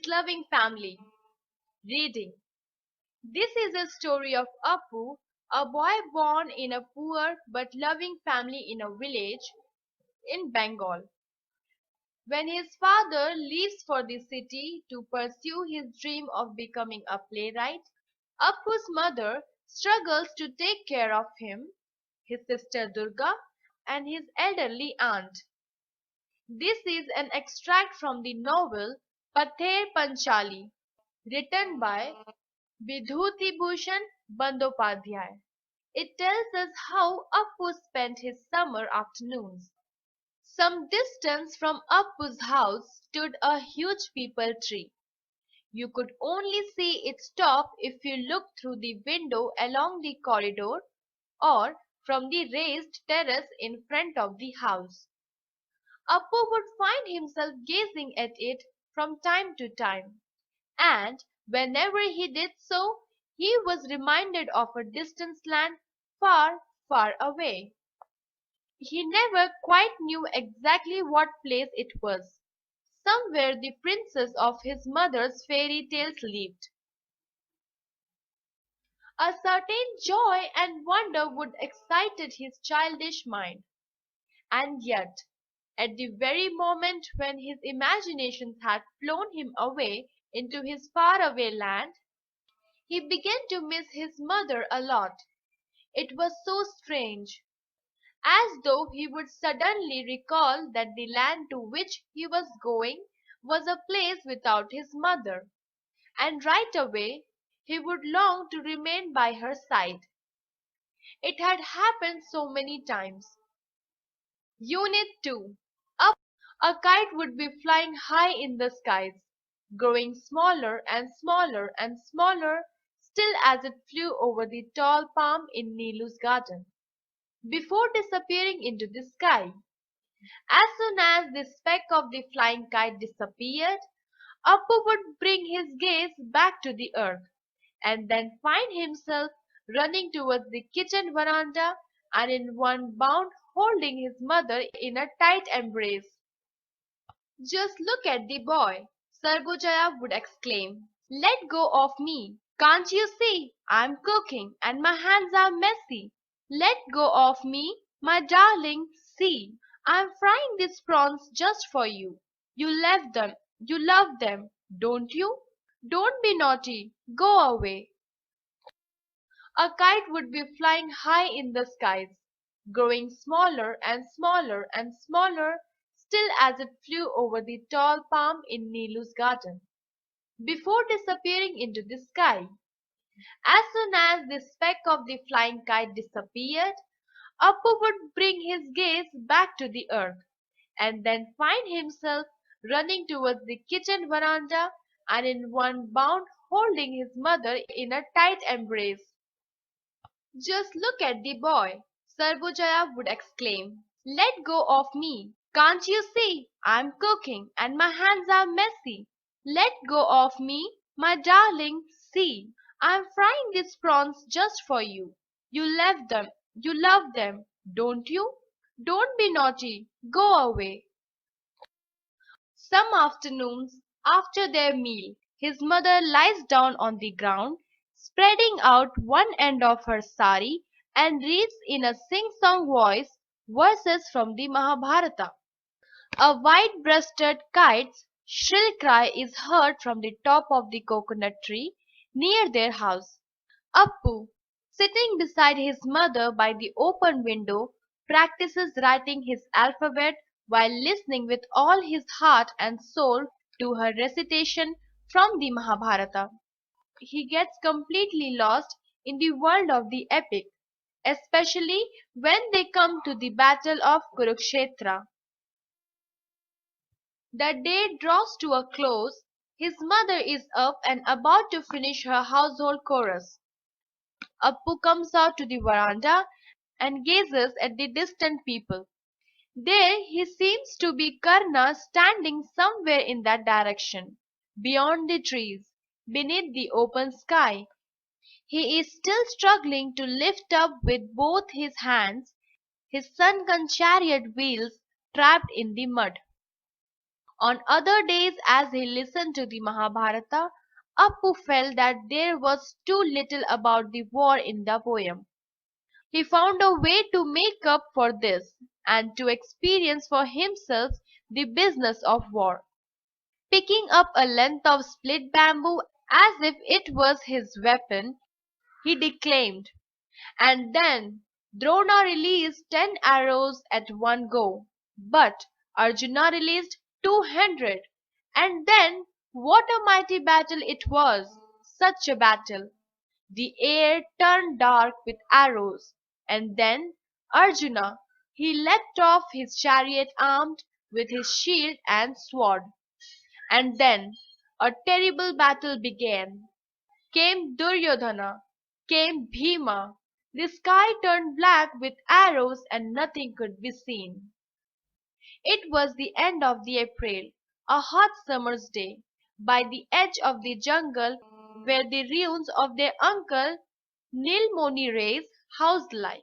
Peace-loving family. Reading. This is a story of Appu, a boy born in a poor but loving family in a village in Bengal. When his father leaves for the city to pursue his dream of becoming a playwright, Appu's mother struggles to take care of him, his sister Durga, and his elderly aunt. This is an extract from the novel Pather Panchali, written by Vidhuti Bhushan Bandyopadhyay. It tells us how Appu spent his summer afternoons. Some distance from Appu's house stood a huge peepal tree. You could only see its top if you looked through the window along the corridor or from the raised terrace in front of the house. Appu would find himself gazing at it from time to time, and whenever he did so, he was reminded of a distant land far, far away. He never quite knew exactly what place it was. Somewhere the princess of his mother's fairy tales lived. A certain joy and wonder would excited his childish mind. And yet, at the very moment when his imagination had flown him away into his faraway land, he began to miss his mother a lot. It was so strange, as though he would suddenly recall that the land to which he was going was a place without his mother, and right away he would long to remain by her side. It had happened so many times. Unit 2. Up a kite would be flying high in the skies, growing smaller and smaller and smaller still as it flew over the tall palm in Nilu's garden, before disappearing into the sky. As soon as the speck of the flying kite disappeared, Appu would bring his gaze back to the earth, and then find himself running towards the kitchen veranda and in one bound holding his mother in a tight embrace. "Just look at the boy!" Sargojaya would exclaim. "Let go of me! Can't you see I'm cooking and my hands are messy? Let go of me, my darling, see! I'm frying these prawns just for you. You love them, don't you? Don't be naughty, go away." A kite would be flying high in the skies, growing smaller and smaller and smaller still as it flew over the tall palm in Nilu's garden, before disappearing into the sky. As soon as the speck of the flying kite disappeared, Appu would bring his gaze back to the earth, and then find himself running towards the kitchen veranda and in one bound holding his mother in a tight embrace. "Just look at the boy!" Sargojaya would exclaim. "Let go of me! Can't you see I'm cooking and my hands are messy? Let go of me, my darling, see! I'm frying these prawns just for you. You love them, don't you? Don't be naughty, go away." Some afternoons, after their meal, his mother lies down on the ground, spreading out one end of her sari, and reads in a sing-song voice verses from the Mahabharata. A white-breasted kite's shrill cry is heard from the top of the coconut tree near their house. Appu, sitting beside his mother by the open window, practices writing his alphabet while listening with all his heart and soul to her recitation from the Mahabharata. He gets completely lost in the world of the epic, especially when they come to the battle of Kurukshetra. The day draws to a close. His mother is up and about to finish her household chores. Appu comes out to the veranda and gazes at the distant people. There he seems to be Karna standing somewhere in that direction, beyond the trees, beneath the open sky. He is still struggling to lift up with both his hands his sun-gone chariot wheels trapped in the mud. On other days, as he listened to the Mahabharata, Appu felt that there was too little about the war in the poem. He found a way to make up for this, and to experience for himself the business of war. Picking up a length of split bamboo as if it was his weapon, he declaimed, and then Drona released 10 arrows at one go, but Arjuna released 200. And then what a mighty battle it was! Such a battle! The air turned dark with arrows, and then Arjuna, he leapt off his chariot armed with his shield and sword. And then a terrible battle began. Came Duryodhana, came Bhima. The sky turned black with arrows and nothing could be seen. It was the end of the April, a hot summer's day, by the edge of the jungle where the ruins of their uncle Nilmoni Ray's house lie.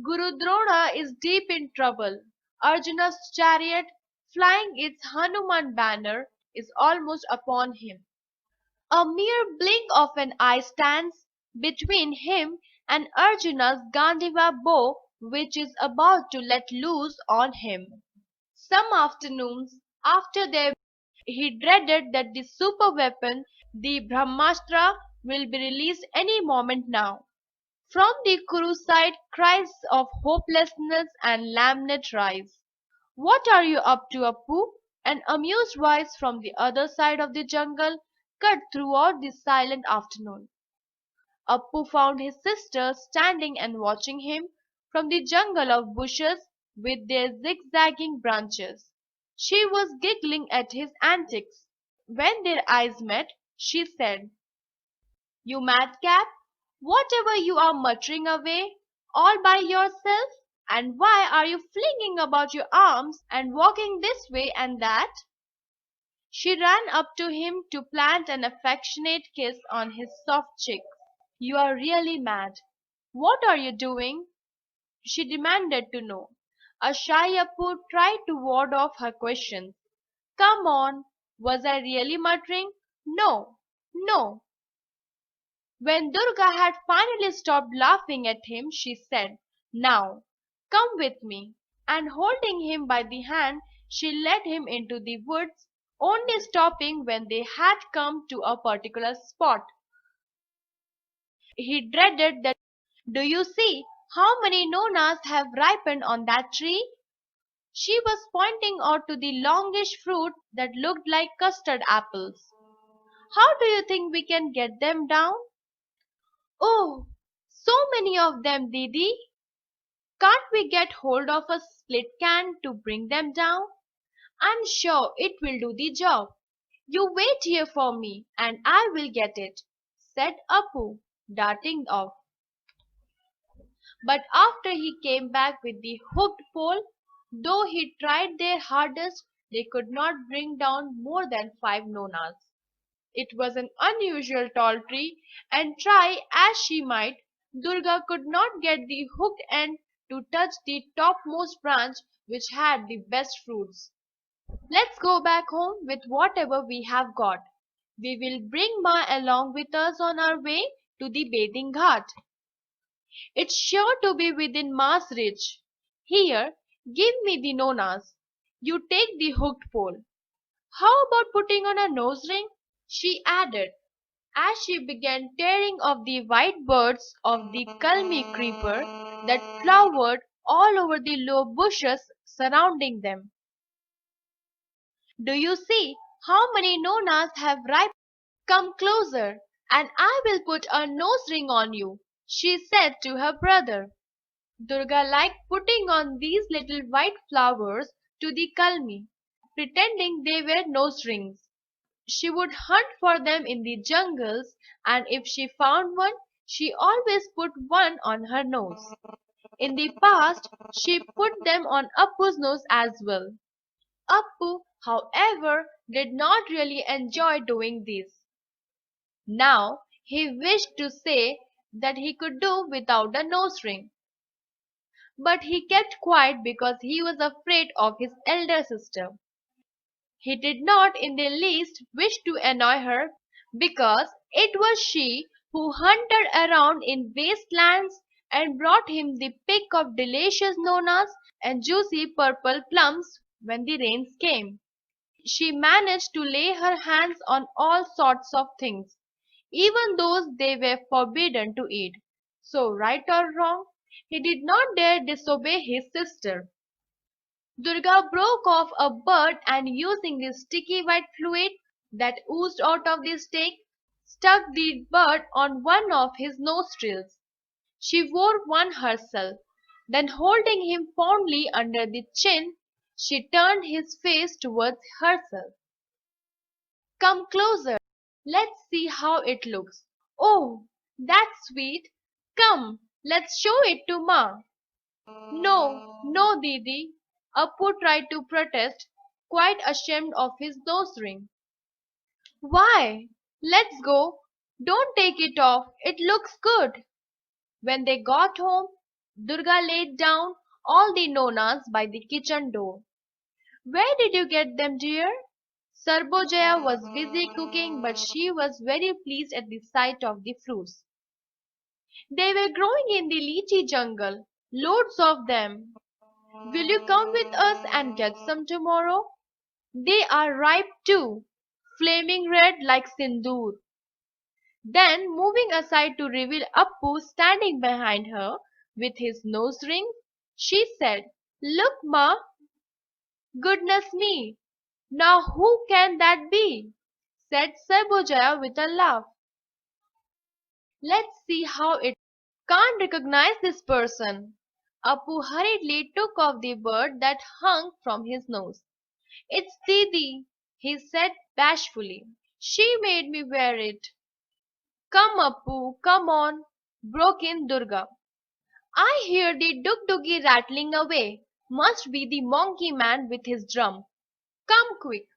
Guru Drona is deep in trouble. Arjuna's chariot, flying its Hanuman banner, is almost upon him. A mere blink of an eye stands between him and Arjuna's Gandiva bow which is about to let loose on him. Some afternoons after their he dreaded that the super weapon, the Brahmastra, will be released any moment now. From the Kuru side cries of hopelessness and lament rise. What are you up to, Appu? An amused voice from the other side of the jungle cut throughout the silent afternoon. Appu found his sister standing and watching him from the jungle of bushes with their zigzagging branches. She was giggling at his antics. When their eyes met, she said, "You madcap! Whatever you are muttering away, all by yourself? And why are you flinging about your arms and walking this way and that?" She ran up to him to plant an affectionate kiss on his soft cheek. "You are really mad. What are you doing?" she demanded to know. A shy Appu tried to ward off her questions. "Come on, was I really muttering? No, no." When Durga had finally stopped laughing at him, she said, "Now, come with me." And holding him by the hand, she led him into the woods, only stopping when they had come to a particular spot. He dreaded that. "Do you see how many nonas have ripened on that tree?" She was pointing out to the longish fruit that looked like custard apples. "How do you think we can get them down?" "Oh, so many of them, Didi. Can't we get hold of a split can to bring them down? I'm sure it will do the job. You wait here for me, and I will get it," said Appu, darting off. But after he came back with the hooked pole, though he tried their hardest, they could not bring down more than 5 nonas. It was an unusual tall tree, and try as she might, Durga could not get the hooked end to touch the topmost branch which had the best fruits. "Let's go back home with whatever we have got. We will bring Ma along with us on our way to the bathing ghat. It's sure to be within Ma's reach. Here, give me the nonas. You take the hooked pole. How about putting on a nose ring?" she added, as she began tearing off the white buds of the Kalmi creeper that flowered all over the low bushes surrounding them. "Do you see how many nonas have ripened? Come closer, and I will put a nose ring on you," she said to her brother. Durga liked putting on these little white flowers to the Kalmi, pretending they were nose rings. She would hunt for them in the jungles, and if she found one, she always put one on her nose. In the past, she put them on Appu's nose as well. Appu, however, did not really enjoy doing this. Now he wished to say that he could do without a nose ring. But he kept quiet because he was afraid of his elder sister. He did not in the least wish to annoy her, because it was she who hunted around in wastelands and brought him the pick of delicious nonas and juicy purple plums when the rains came. She managed to lay her hands on all sorts of things, even those they were forbidden to eat. So, right or wrong, he did not dare disobey his sister. Durga broke off a bird and using the sticky white fluid that oozed out of the stake, stuck the bird on one of his nostrils. She wore one herself. Then holding him fondly under the chin, she turned his face towards herself. Come closer. Let's see how it looks. Oh, that's sweet. Come, let's show it to Ma. No, no, Didi. Appu tried to protest, quite ashamed of his nose ring. Why? Let's go. Don't take it off. It looks good. When they got home, Durga laid down all the nonas by the kitchen door. Where did you get them, dear? Sarbojaya was busy cooking, but she was very pleased at the sight of the fruits. They were growing in the lychee jungle, loads of them. Will you come with us and get some tomorrow? They are ripe too, flaming red like sindoor. Then, moving aside to reveal Appu standing behind her with his nose ring, she said, Look, Ma, goodness me, now who can that be? Said Sarbojaya with a laugh. Let's see how it can't recognize this person. Appu hurriedly took off the bird that hung from his nose. It's Didi, he said bashfully. She made me wear it. Come, Appu, come on, broke in Durga. I hear the dugdugi rattling away. Must be the monkey man with his drum. Come quick.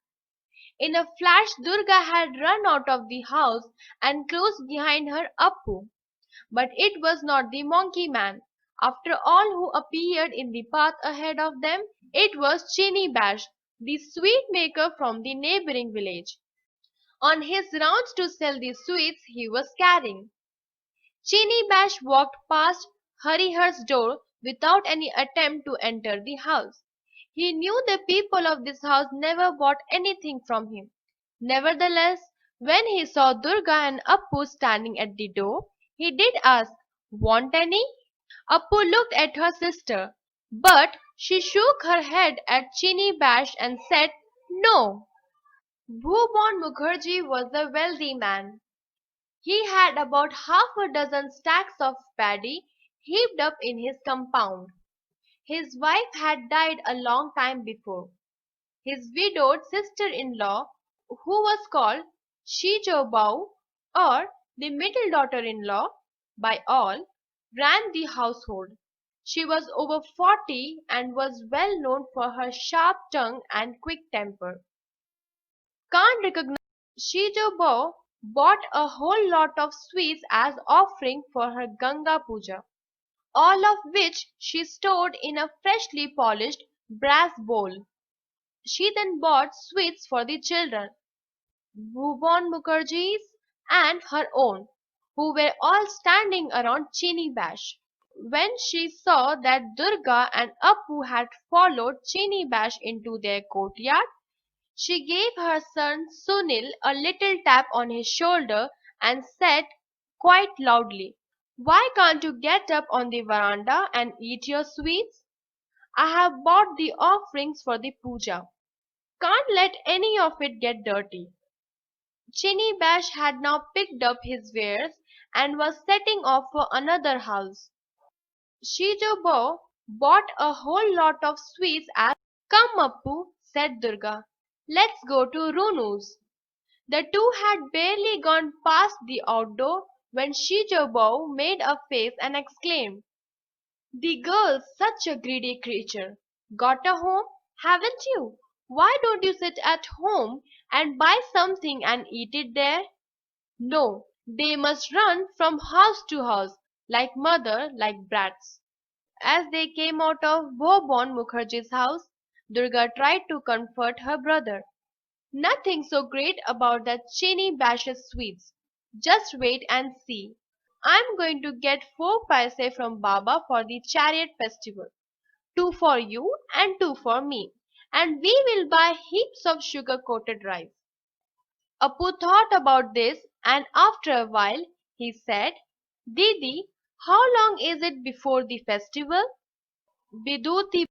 In a flash, Durga had run out of the house and closed behind her Appu. But it was not the monkey man. After all, who appeared in the path ahead of them, it was Chini Bash, the sweet maker from the neighboring village. On his rounds to sell the sweets he was carrying, Chini Bash walked past Harihar's door without any attempt to enter the house. He knew the people of this house never bought anything from him. Nevertheless, when he saw Durga and Appu standing at the door, he did ask, Want any? Appu looked at her sister, but she shook her head at Chini Bash and said, No. Bhuban Mukherjee was a wealthy man. He had about half a dozen stacks of paddy heaped up in his compound. His wife had died a long time before. His widowed sister-in-law, who was called Shijobao, or the middle daughter-in-law by all, ran the household. She was over 40 and was well known for her sharp tongue and quick temper. Can't recognize Shijobao bought a whole lot of sweets as offering for her Ganga Puja, all of which she stored in a freshly polished brass bowl. She then bought sweets for the children, Bhuban Mukherjee's and her own, who were all standing around Chini Bash. When she saw that Durga and Appu had followed Chini Bash into their courtyard, she gave her son Sunil a little tap on his shoulder and said quite loudly, Why can't you get up on the veranda and eat your sweets? I have bought the offerings for the puja. Can't let any of it get dirty. Chinny Bash had now picked up his wares and was setting off for another house. Shijobo bought a whole lot of sweets as Come Appu, said Durga. Let's go to Runu's. The two had barely gone past the outdoor when Shijobo made a face and exclaimed, The girl's such a greedy creature. Got a home, haven't you? Why don't you sit at home and buy something and eat it there? No, they must run from house to house, like mother, like brats. As they came out of Bhobon Mukherjee's house, Durga tried to comfort her brother. Nothing so great about that chini bashes sweets. Just wait and see. I'm going to get 4 paise from Baba for the chariot festival. Two for you and two for me. And we will buy heaps of sugar coated rice. Apu thought about this and after a while he said, Didi, how long is it before the festival? Biduti